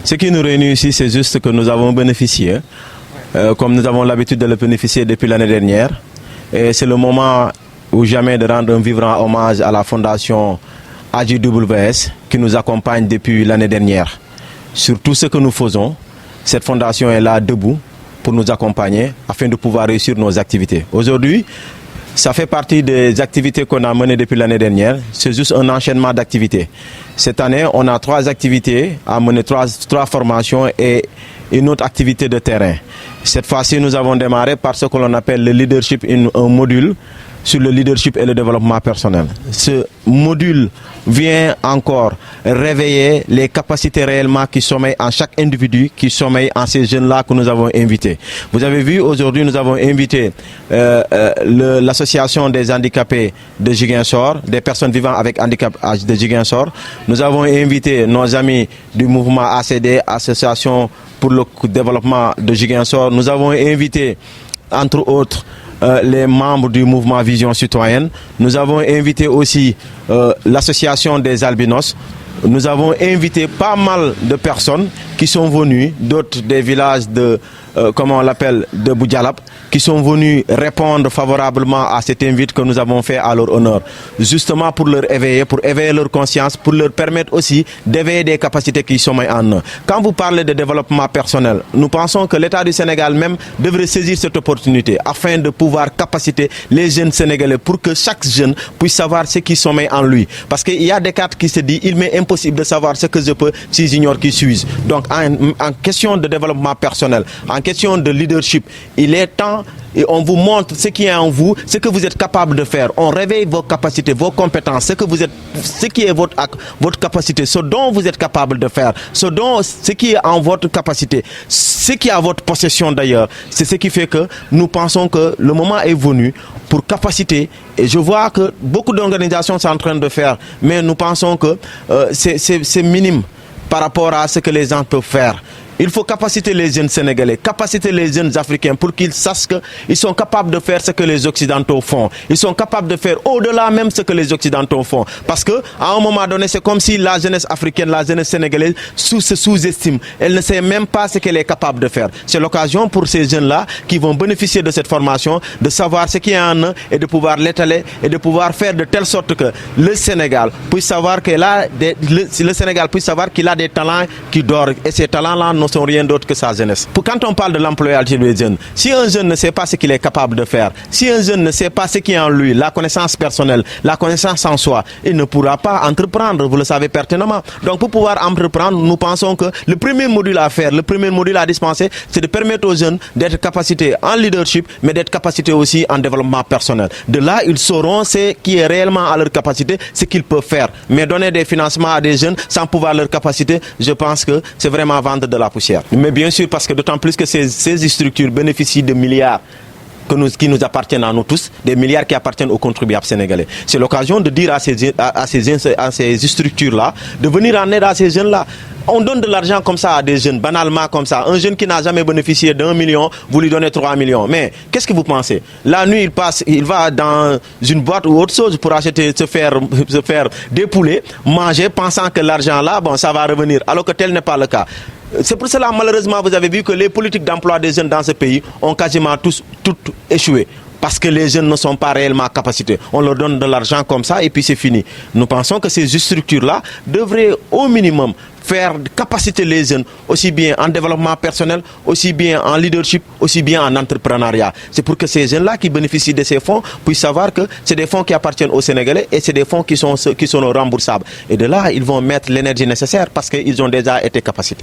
Ce qui nous réunit ici, c'est juste que nous avons bénéficié, comme nous avons l'habitude de le bénéficier depuis l'année dernière. Et c'est le moment ou jamais de rendre un vibrant hommage à la fondation AJWS qui nous accompagne depuis l'année dernière. Sur tout ce que nous faisons, cette fondation est là debout pour nous accompagner afin de pouvoir réussir nos activités. Aujourd'hui, ça fait partie des activités qu'on a menées depuis l'année dernière. C'est juste un enchaînement d'activités. Cette année, on a 3 activités à mener, 3 formations et une autre activité de terrain. Cette fois-ci, nous avons démarré par ce que l'on appelle le leadership, un module sur le leadership et le développement personnel. Ce module vient encore réveiller les capacités réellement qui sommeillent en chaque individu, qui sommeillent en ces jeunes-là que nous avons invités. Vous avez vu, aujourd'hui, nous avons invité l'association des handicapés de Ziguinchor, des personnes vivant avec handicap de Ziguinchor. Nous avons invité nos amis du mouvement ACD, Association pour le développement de Ziguinchor. Nous avons invité, entre autres, les membres du mouvement Vision Citoyenne. Nous avons invité aussi l'association des albinos. Nous avons invité pas mal de personnes qui sont venues, d'autres des villages de, comment on l'appelle, de Boudjalab, qui sont venus répondre favorablement à cet invite que nous avons fait à leur honneur. Justement pour leur éveiller, pour éveiller leur conscience, pour leur permettre aussi d'éveiller des capacités qui sont en eux. Quand vous parlez de développement personnel, nous pensons que l'État du Sénégal même devrait saisir cette opportunité afin de pouvoir capaciter les jeunes Sénégalais pour que chaque jeune puisse savoir ce qui sommeille en lui. Parce qu'il y a Descartes qui se dit, il m'est impossible de savoir ce que je peux si j'ignore qui suis-je. Donc en question de développement personnel, en question de leadership, il est temps et on vous montre ce qui est en vous, ce que vous êtes capable de faire. On réveille vos capacités, vos compétences, ce qui est votre capacité, ce dont vous êtes capable de faire, ce qui est en votre capacité, ce qui est à votre possession d'ailleurs. C'est ce qui fait que nous pensons que le moment est venu pour capaciter. Et je vois que beaucoup d'organisations sont en train de faire, mais nous pensons que c'est minime par rapport à ce que les gens peuvent faire. Il faut capaciter les jeunes Sénégalais, capaciter les jeunes Africains pour qu'ils sachent qu'ils sont capables de faire ce que les Occidentaux font. Ils sont capables de faire au-delà même ce que les Occidentaux font. Parce qu'à un moment donné, c'est comme si la jeunesse africaine, la jeunesse sénégalaise se sous-estime. Elle ne sait même pas ce qu'elle est capable de faire. C'est l'occasion pour ces jeunes-là qui vont bénéficier de cette formation, de savoir ce qui est en eux et de pouvoir l'étaler et de pouvoir faire de telle sorte que le Sénégal puisse savoir qu'il a des talents qui dorment. Et ces talents-là ne sont rien d'autre que sa jeunesse. Quand on parle de l'employabilité des jeunes, si un jeune ne sait pas ce qu'il est capable de faire, si un jeune ne sait pas ce qui est en lui, la connaissance personnelle, la connaissance en soi, il ne pourra pas entreprendre, vous le savez pertinemment. Donc pour pouvoir entreprendre, nous pensons que le premier module à faire, le premier module à dispenser, c'est de permettre aux jeunes d'être capacités en leadership, mais d'être capacités aussi en développement personnel. De là, ils sauront ce qui est réellement à leur capacité, ce qu'ils peuvent faire. Mais donner des financements à des jeunes sans pouvoir leur capacité, je pense que c'est vraiment vendre de la poussière. Mais bien sûr, parce que d'autant plus que ces structures bénéficient de milliards qui nous appartiennent à nous tous, des milliards qui appartiennent aux contribuables sénégalais. C'est l'occasion de dire à ces structures-là de venir en aide à ces jeunes-là. On donne de l'argent comme ça à des jeunes, banalement comme ça. Un jeune qui n'a jamais bénéficié d'1 million, vous lui donnez 3 millions. Mais qu'est-ce que vous pensez? La nuit, il va dans une boîte ou autre chose pour acheter, se faire des poulets, manger, pensant que l'argent là, bon, ça va revenir. Alors que tel n'est pas le cas. C'est pour cela, malheureusement, vous avez vu que les politiques d'emploi des jeunes dans ce pays ont quasiment toutes échoué. Parce que les jeunes ne sont pas réellement capacités. On leur donne de l'argent comme ça et puis c'est fini. Nous pensons que ces structures-là devraient au minimum faire capaciter les jeunes aussi bien en développement personnel, aussi bien en leadership, aussi bien en entrepreneuriat. C'est pour que ces jeunes-là qui bénéficient de ces fonds puissent savoir que c'est des fonds qui appartiennent aux Sénégalais et c'est des fonds qui sont remboursables. Et de là, ils vont mettre l'énergie nécessaire parce qu'ils ont déjà été capacités.